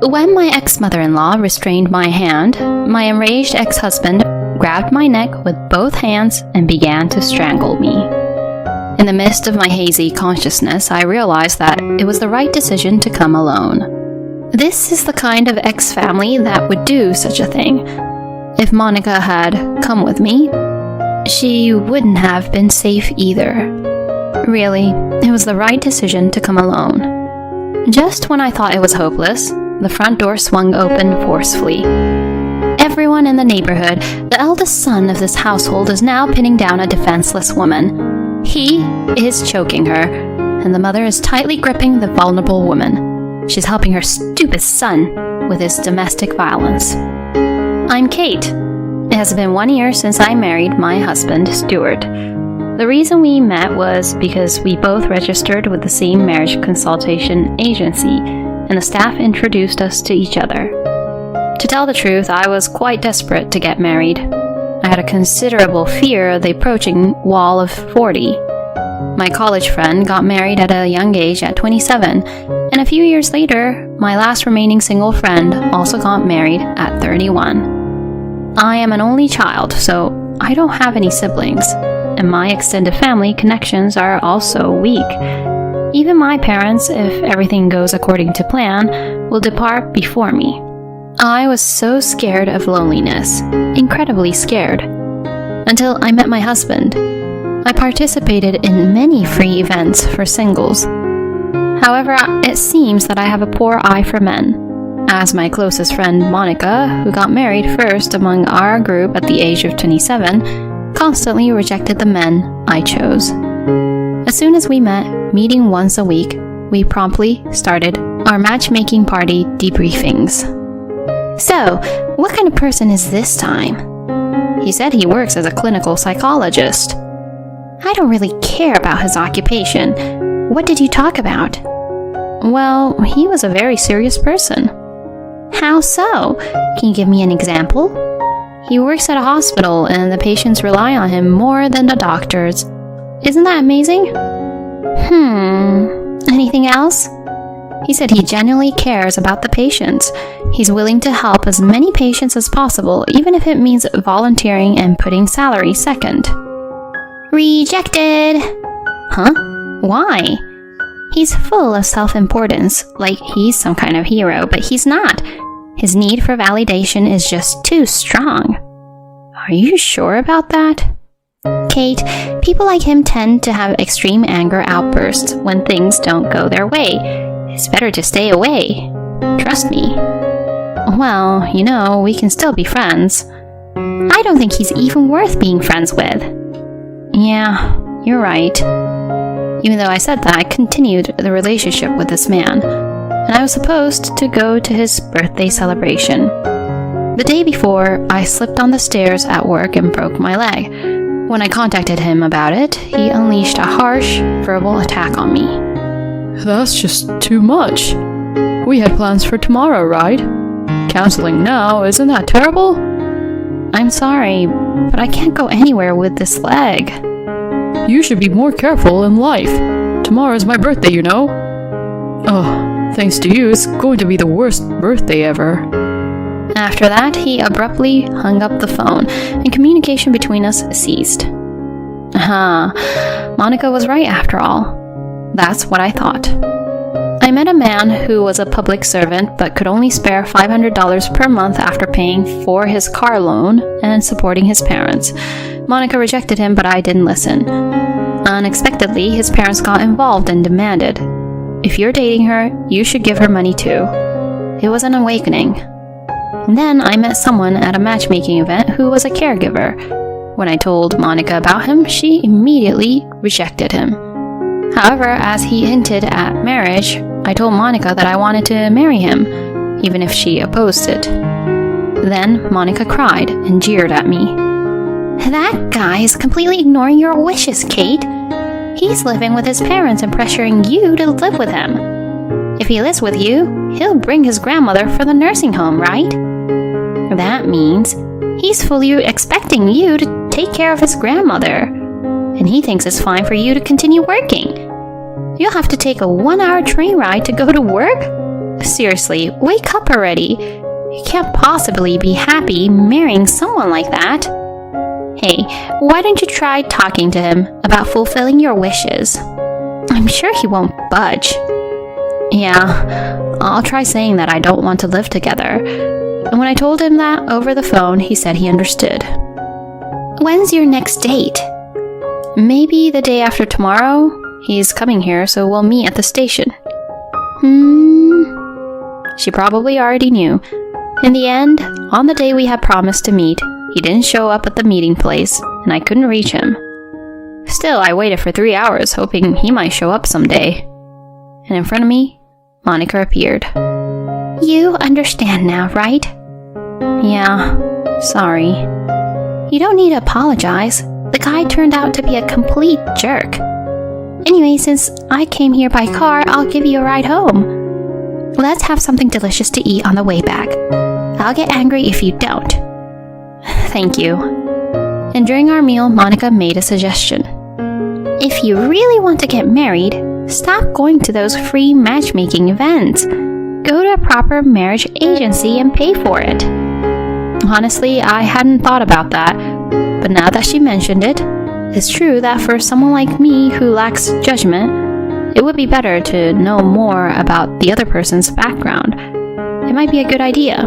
When my ex-mother-in-law restrained my hand, my enraged ex-husband grabbed my neck with both hands and began to strangle me. In the midst of my hazy consciousness, I realized that it was the right decision to come alone. This is the kind of ex-family that would do such a thing. If Monica had come with me, she wouldn't have been safe either. Really, it was the right decision to come alone. Just when I thought it was hopeless, the front door swung open forcefully. Everyone in the neighborhood, the eldest son of this household, is now pinning down a defenseless woman. He is choking her, and the mother is tightly gripping the vulnerable woman. She's helping her stupid son with his domestic violence. I'm Kate. It has been 1 year since I married my husband, Stuart. The reason we met was because we both registered with the same marriage consultation agency, and the staff introduced us to each other. To tell the truth, I was quite desperate to get married. I had a considerable fear of the approaching wall of 40. My college friend got married at a young age at 27, and a few years later, my last remaining single friend also got married at 31. I am an only child, so I don't have any siblings, and my extended family connections are also weak. Even my parents, if everything goes according to plan, will depart before me. I was so scared of loneliness, incredibly scared, until I met my husband. I participated in many free events for singles. However, it seems that I have a poor eye for men, as my closest friend Monica, who got married first among our group at the age of 27, constantly rejected the men I chose. As soon as we met, meeting once a week, we promptly started our matchmaking party debriefings. So, what kind of person is this time? He said he works as a clinical psychologist. I don't really care about his occupation. What did you talk about? Well, he was a very serious person. How so? Can you give me an example? He works at a hospital and the patients rely on him more than the doctors. Isn't that amazing? Anything else? He said he genuinely cares about the patients. He's willing to help as many patients as possible, even if it means volunteering and putting salary second. Rejected! Huh? Why? He's full of self-importance, like he's some kind of hero, but he's not. His need for validation is just too strong. Are you sure about that? Kate, people like him tend to have extreme anger outbursts when things don't go their way. It's better to stay away. Trust me. Well, we can still be friends. I don't think he's even worth being friends with. Yeah, you're right. Even though I said that, I continued the relationship with this man, and I was supposed to go to his birthday celebration. The day before, I slipped on the stairs at work and broke my leg. When I contacted him about it, he unleashed a harsh, verbal attack on me. That's just too much. We had plans for tomorrow, right? Canceling now, isn't that terrible? I'm sorry, but I can't go anywhere with this leg. You should be more careful in life. Tomorrow's my birthday, you know. Oh, thanks to you, it's going to be the worst birthday ever. After that, he abruptly hung up the phone, and communication between us ceased. Monica was right after all. That's what I thought. I met a man who was a public servant but could only spare $500 per month after paying for his car loan and supporting his parents. Monica rejected him, but I didn't listen. Unexpectedly, his parents got involved and demanded, "If you're dating her, you should give her money too." It was an awakening. And then I met someone at a matchmaking event who was a caregiver. When I told Monica about him, she immediately rejected him. However, as he hinted at marriage, I told Monica that I wanted to marry him, even if she opposed it. Then Monica cried and jeered at me. That guy is completely ignoring your wishes, Kate. He's living with his parents and pressuring you to live with him. If he lives with you, he'll bring his grandmother from the nursing home, right? That means he's fully expecting you to take care of his grandmother, and he thinks it's fine for you to continue working. You'll have to take a 1-hour train ride to go to work? Seriously, wake up already. You can't possibly be happy marrying someone like that. Hey, why don't you try talking to him about fulfilling your wishes? I'm sure he won't budge. Yeah, I'll try saying that I don't want to live together. And when I told him that over the phone, he said he understood. When's your next date? Maybe the day after tomorrow. He's coming here, so we'll meet at the station. She probably already knew. In the end, on the day we had promised to meet, he didn't show up at the meeting place, and I couldn't reach him. Still, I waited for 3 hours, hoping he might show up someday. And in front of me, Monica appeared. You understand now, right? Yeah, sorry. You don't need to apologize. The guy turned out to be a complete jerk. Anyway, since I came here by car, I'll give you a ride home. Let's have something delicious to eat on the way back. I'll get angry if you don't. Thank you. And during our meal, Monica made a suggestion. If you really want to get married, stop going to those free matchmaking events. Go to a proper marriage agency and pay for it. Honestly, I hadn't thought about that, but now that she mentioned it, it's true that for someone like me who lacks judgment, it would be better to know more about the other person's background. It might be a good idea.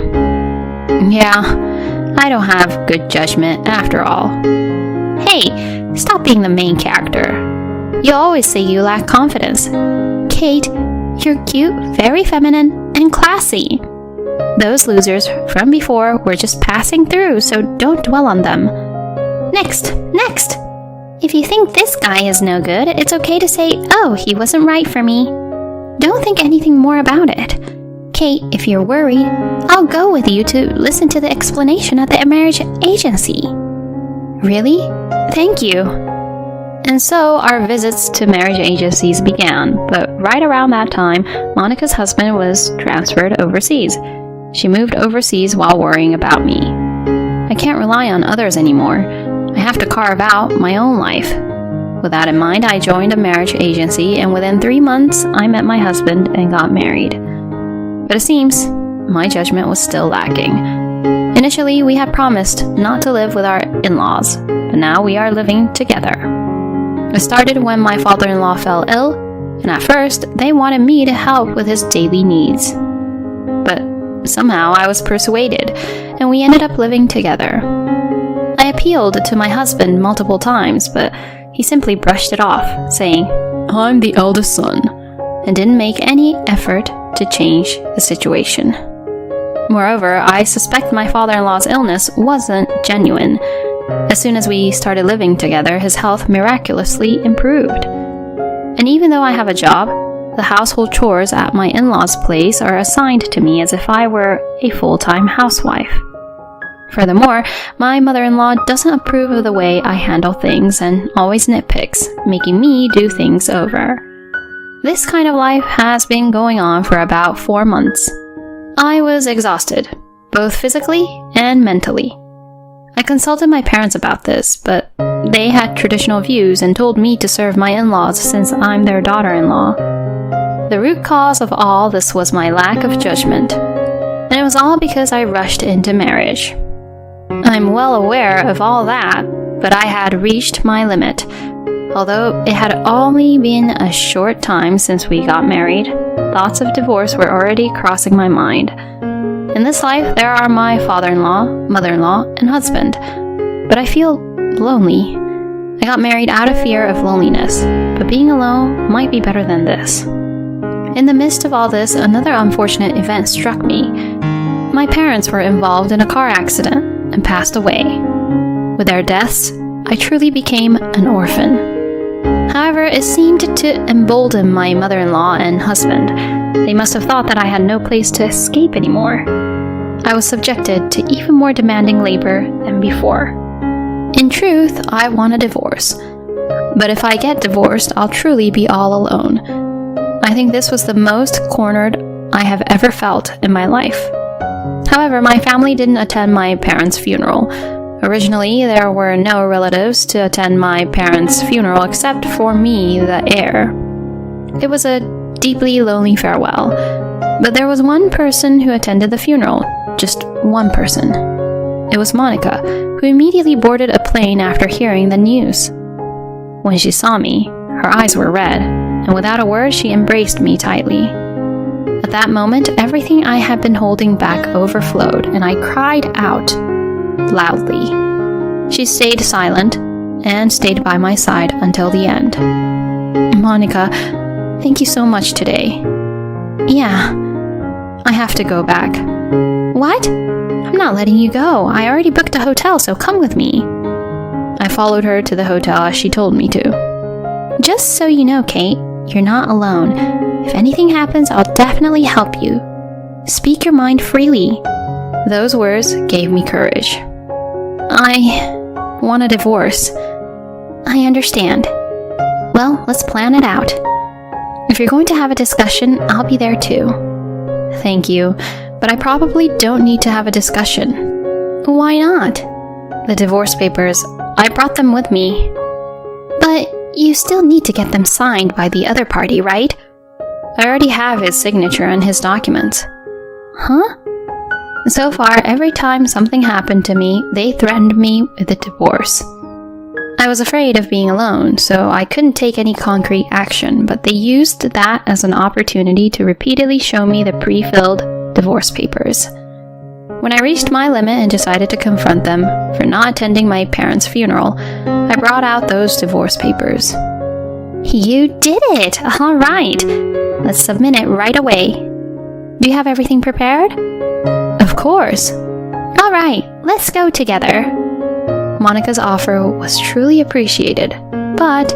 Yeah, I don't have good judgment after all. Hey, stop being the main character. You always say you lack confidence. Kate, you're cute, very feminine, and classy. Those losers from before were just passing through, so don't dwell on them. Next! If you think this guy is no good, it's okay to say, oh, he wasn't right for me. Don't think anything more about it. Kate, if you're worried, I'll go with you to listen to the explanation at the marriage agency. Really? Thank you. And so our visits to marriage agencies began, but right around that time, Monica's husband was transferred overseas. She moved overseas while worrying about me. I can't rely on others anymore. I have to carve out my own life. With that in mind, I joined a marriage agency, and within 3 months, I met my husband and got married. But it seems my judgment was still lacking. Initially, we had promised not to live with our in-laws, but now we are living together. It started when my father-in-law fell ill, and at first, they wanted me to help with his daily needs. But somehow I was persuaded, and we ended up living together. I appealed to my husband multiple times, but he simply brushed it off, saying, I'm the eldest son, and didn't make any effort to change the situation. Moreover, I suspect my father-in-law's illness wasn't genuine. As soon as we started living together, his health miraculously improved. And even though I have a job, the household chores at my in-laws' place are assigned to me as if I were a full-time housewife. Furthermore, my mother-in-law doesn't approve of the way I handle things and always nitpicks, making me do things over. This kind of life has been going on for about 4 months. I was exhausted, both physically and mentally. I consulted my parents about this, but they had traditional views and told me to serve my in-laws since I'm their daughter-in-law. The root cause of all this was my lack of judgment, and it was all because I rushed into marriage. I'm well aware of all that, but I had reached my limit. Although it had only been a short time since we got married, thoughts of divorce were already crossing my mind. In this life, there are my father-in-law, mother-in-law, and husband, but I feel lonely. I got married out of fear of loneliness, but being alone might be better than this. In the midst of all this, another unfortunate event struck me. My parents were involved in a car accident and passed away. With their deaths, I truly became an orphan. However, it seemed to embolden my mother-in-law and husband. They must have thought that I had no place to escape anymore. I was subjected to even more demanding labor than before. In truth, I want a divorce. But if I get divorced, I'll truly be all alone. I think this was the most cornered I have ever felt in my life. However, my family didn't attend my parents' funeral. Originally, there were no relatives to attend my parents' funeral except for me, the heir. It was a deeply lonely farewell. But there was one person who attended the funeral. Just one person. It was Monica, who immediately boarded a plane after hearing the news. When she saw me, her eyes were red, and without a word she embraced me tightly. At that moment, everything I had been holding back overflowed, and I cried out loudly. She stayed silent and stayed by my side until the end. Monica, thank you so much today. Yeah, I have to go back. What? I'm not letting you go. I already booked a hotel, so come with me. I followed her to the hotel as she told me to. Just so you know, Kate, you're not alone. If anything happens, I'll definitely help you. Speak your mind freely. Those words gave me courage. I want a divorce. I understand. Well, let's plan it out. If you're going to have a discussion, I'll be there too. Thank you, but I probably don't need to have a discussion. Why not? The divorce papers, I brought them with me. But you still need to get them signed by the other party, right? I already have his signature on his documents. Huh? So far, every time something happened to me, they threatened me with a divorce. I was afraid of being alone, so I couldn't take any concrete action, but they used that as an opportunity to repeatedly show me the pre-filled divorce papers. When I reached my limit and decided to confront them for not attending my parents' funeral, I brought out those divorce papers. You did it! All right. Let's submit it right away. Do you have everything prepared? Of course. All right, let's go together. Monica's offer was truly appreciated, but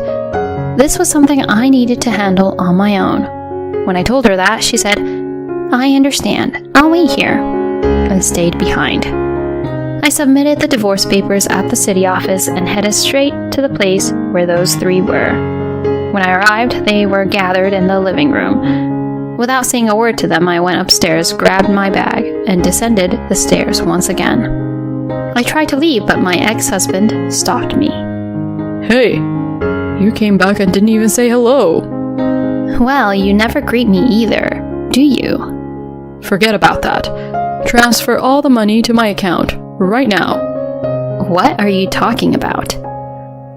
this was something I needed to handle on my own. When I told her that, she said, I understand. I'll wait here, and stayed behind. I submitted the divorce papers at the city office and headed straight to the place where those three were. When I arrived, they were gathered in the living room. Without saying a word to them, I went upstairs, grabbed my bag, and descended the stairs once again. I tried to leave, but my ex-husband stopped me. Hey, you came back and didn't even say hello. Well, you never greet me either, do you? Forget about that. Transfer all the money to my account, right now. What are you talking about?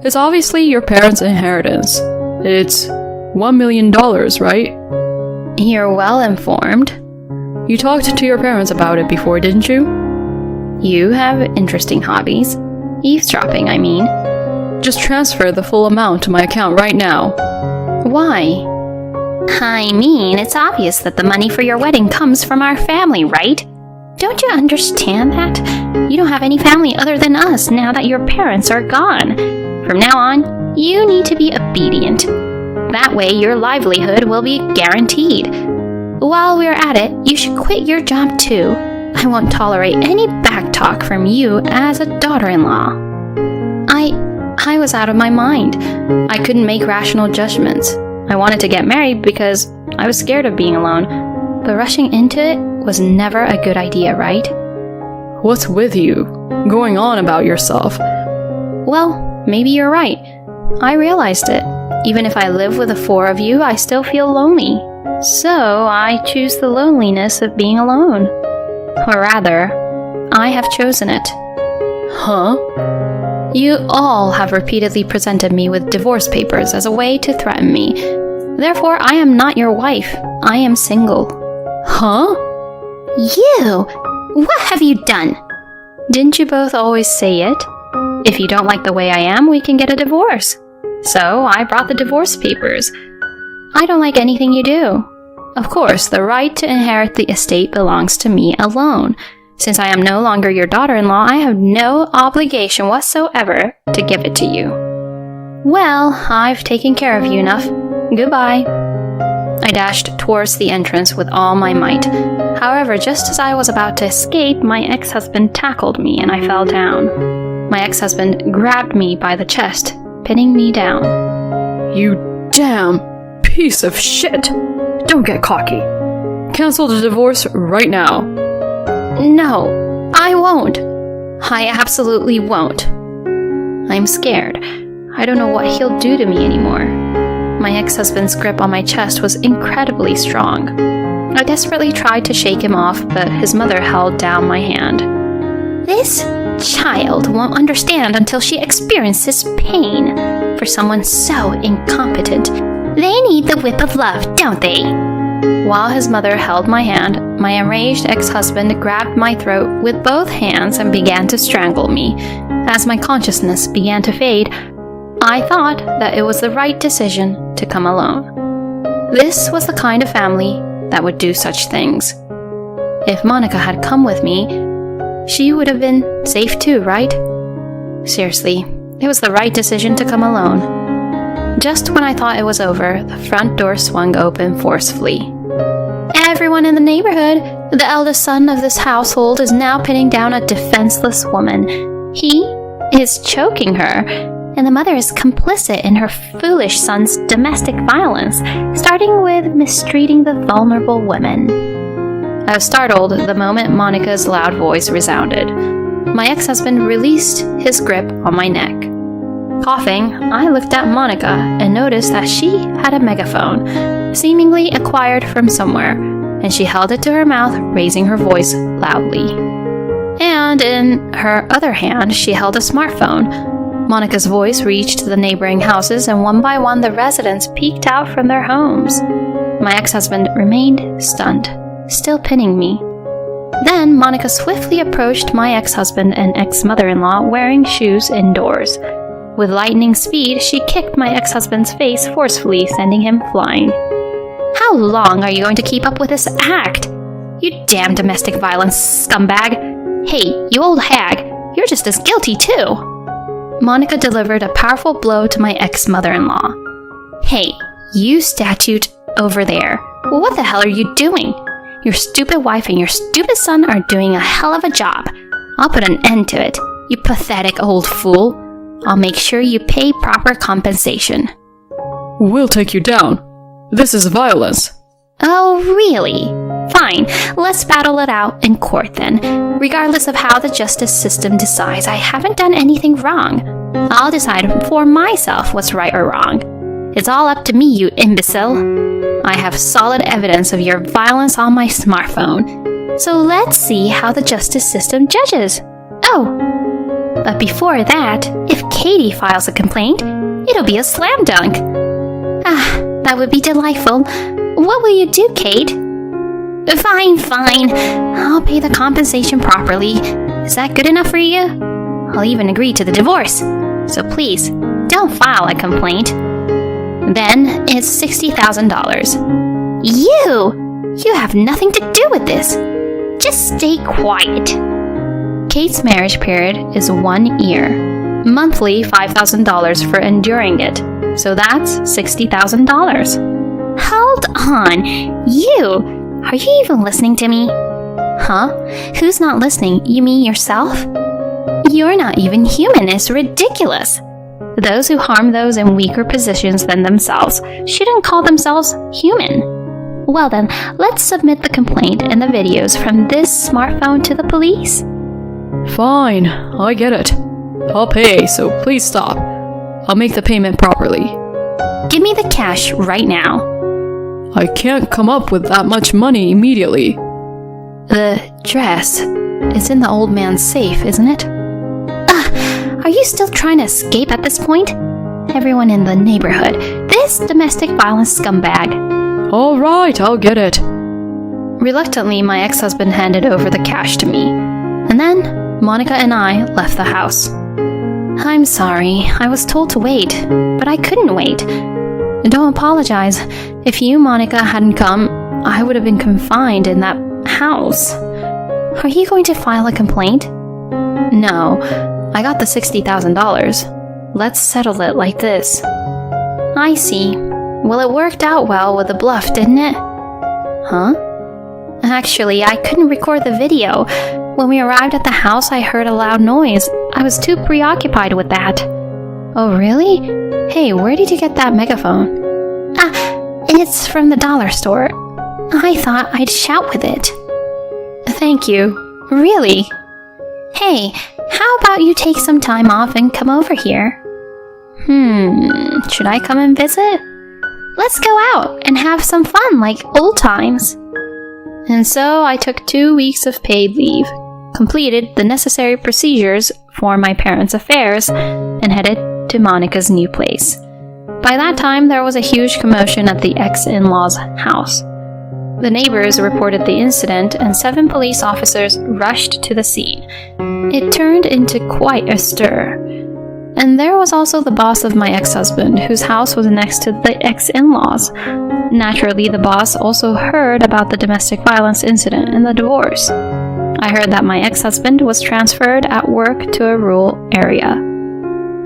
It's obviously your parents' inheritance. It's $1 million, right? You're well informed. You talked to your parents about it before, didn't you? You have interesting hobbies. Eavesdropping, I mean. Just transfer the full amount to my account right now. Why? I mean, it's obvious that the money for your wedding comes from our family, right? Don't you understand that? You don't have any family other than us now that your parents are gone. From now on, you need to be obedient. That way, your livelihood will be guaranteed. While we're at it, you should quit your job too. I won't tolerate any backtalk from you as a daughter-in-law. I was out of my mind. I couldn't make rational judgments. I wanted to get married because I was scared of being alone, but rushing into it was never a good idea, right? What's with you? Going on about yourself? Well, maybe you're right. I realized it. Even if I live with the four of you, I still feel lonely. So I choose the loneliness of being alone. Or rather, I have chosen it. Huh? You all have repeatedly presented me with divorce papers as a way to threaten me. Therefore, I am not your wife. I am single. Huh? You! What have you done? Didn't you both always say it? If you don't like the way I am, we can get a divorce. So I brought the divorce papers. I don't like anything you do. Of course, the right to inherit the estate belongs to me alone. Since I am no longer your daughter-in-law, I have no obligation whatsoever to give it to you. Well, I've taken care of you enough. Goodbye. I dashed towards the entrance with all my might. However, just as I was about to escape, my ex-husband tackled me and I fell down. My ex-husband grabbed me by the chest, pinning me down. You damn piece of shit! Don't get cocky. Cancel the divorce right now. No, I won't. I absolutely won't. I'm scared. I don't know what he'll do to me anymore. My ex-husband's grip on my chest was incredibly strong. I desperately tried to shake him off, but his mother held down my hand. This child won't understand until she experiences pain. For someone so incompetent, they need the whip of love, don't they? While his mother held my hand, my enraged ex-husband grabbed my throat with both hands and began to strangle me. As my consciousness began to fade, I thought that it was the right decision to come alone. This was the kind of family that would do such things. If Monica had come with me, she would have been safe too, right? Seriously, it was the right decision to come alone. Just when I thought it was over, the front door swung open forcefully. Everyone in the neighborhood, the eldest son of this household, is now pinning down a defenseless woman. He is choking her, and the mother is complicit in her foolish son's domestic violence, starting with mistreating the vulnerable women. I was startled the moment Monica's loud voice resounded. My ex-husband released his grip on my neck. Coughing, I looked at Monica and noticed that she had a megaphone, seemingly acquired from somewhere, and she held it to her mouth, raising her voice loudly. And in her other hand, she held a smartphone. Monica's voice reached the neighboring houses, and one by one the residents peeked out from their homes. My ex-husband remained stunned, still pinning me. Then Monica swiftly approached my ex-husband and ex-mother-in-law wearing shoes indoors. With lightning speed, she kicked my ex-husband's face forcefully, sending him flying. How long are you going to keep up with this act? You damn domestic violence scumbag! Hey, you old hag, you're just as guilty too! Monica delivered a powerful blow to my ex-mother-in-law. Hey, you statue over there. What the hell are you doing? Your stupid wife and your stupid son are doing a hell of a job. I'll put an end to it, you pathetic old fool. I'll make sure you pay proper compensation. We'll take you down. This is violence. Oh, really? Fine, let's battle it out in court then. Regardless of how the justice system decides, I haven't done anything wrong. I'll decide for myself what's right or wrong. It's all up to me, you imbecile. I have solid evidence of your violence on my smartphone. So let's see how the justice system judges. Oh, but before that, if Katie files a complaint, it'll be a slam dunk. Ah, that would be delightful. What will you do, Kate? Fine. I'll pay the compensation properly. Is that good enough for you? I'll even agree to the divorce. So please, don't file a complaint. Then it's $60,000. You have nothing to do with this. Just stay quiet. Kate's marriage period is 1 year. Monthly $5,000 for enduring it. So that's $60,000. Hold on. Are you even listening to me? Huh? Who's not listening? You mean yourself? You're not even human. It's ridiculous. Those who harm those in weaker positions than themselves shouldn't call themselves human. Well then, let's submit the complaint and the videos from this smartphone to the police. Fine, I get it. I'll pay, so please stop. I'll make the payment properly. Give me the cash right now. I can't come up with that much money immediately. The dress is in the old man's safe, isn't it? Are you still trying to escape at this point? Everyone in the neighborhood, this domestic violence scumbag. All right, I'll get it. Reluctantly, my ex-husband handed over the cash to me. And then, Monica and I left the house. I'm sorry, I was told to wait, but I couldn't wait. Don't apologize. If you, Monica, hadn't come, I would have been confined in that house. Are you going to file a complaint? No, I got the $60,000. Let's settle it like this. I see. Well, it worked out well with the bluff, didn't it? Huh? Actually, I couldn't record the video. When we arrived at the house, I heard a loud noise. I was too preoccupied with that. Oh, really? Hey, where did you get that megaphone? It's from the dollar store. I thought I'd shout with it. Thank you. Really? Hey, how about you take some time off and come over here? Should I come and visit? Let's go out and have some fun like old times. And so I took 2 weeks of paid leave, completed the necessary procedures for my parents' affairs, and headed to Monica's new place. By that time, there was a huge commotion at the ex-in-law's house. The neighbors reported the incident, and 7 police officers rushed to the scene. It turned into quite a stir. And there was also the boss of my ex-husband, whose house was next to the ex-in-laws. Naturally, the boss also heard about the domestic violence incident and the divorce. I heard that my ex-husband was transferred at work to a rural area.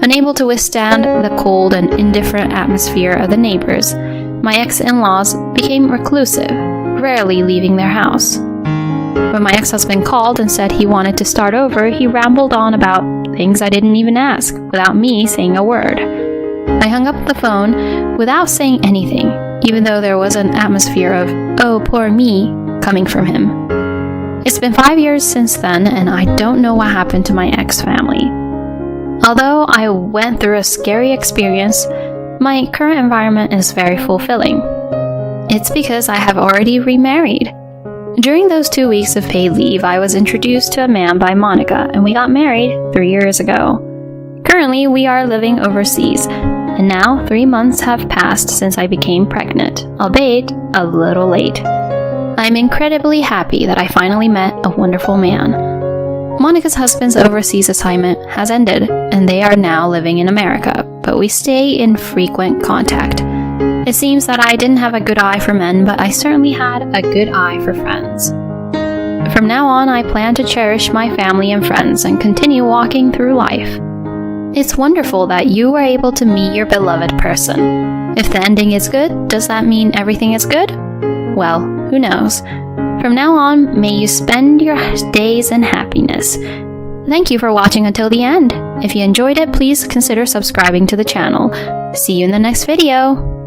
Unable to withstand the cold and indifferent atmosphere of the neighbors, my ex-in-laws became reclusive, rarely leaving their house. When my ex-husband called and said he wanted to start over, he rambled on about things I didn't even ask, without me saying a word. I hung up the phone without saying anything, even though there was an atmosphere of, "Oh, poor me," coming from him. It's been 5 years since then, and I don't know what happened to my ex-family. Although I went through a scary experience, my current environment is very fulfilling. It's because I have already remarried. During those 2 weeks of paid leave, I was introduced to a man by Monica, and we got married 3 years ago. Currently, we are living overseas, and now 3 months have passed since I became pregnant, albeit a little late. I'm incredibly happy that I finally met a wonderful man. Monica's husband's overseas assignment has ended, and they are now living in America, but we stay in frequent contact. It seems that I didn't have a good eye for men, but I certainly had a good eye for friends. From now on, I plan to cherish my family and friends and continue walking through life. It's wonderful that you were able to meet your beloved person. If the ending is good, does that mean everything is good? Well, who knows? From now on, may you spend your days in happiness. Thank you for watching until the end. If you enjoyed it, please consider subscribing to the channel. See you in the next video.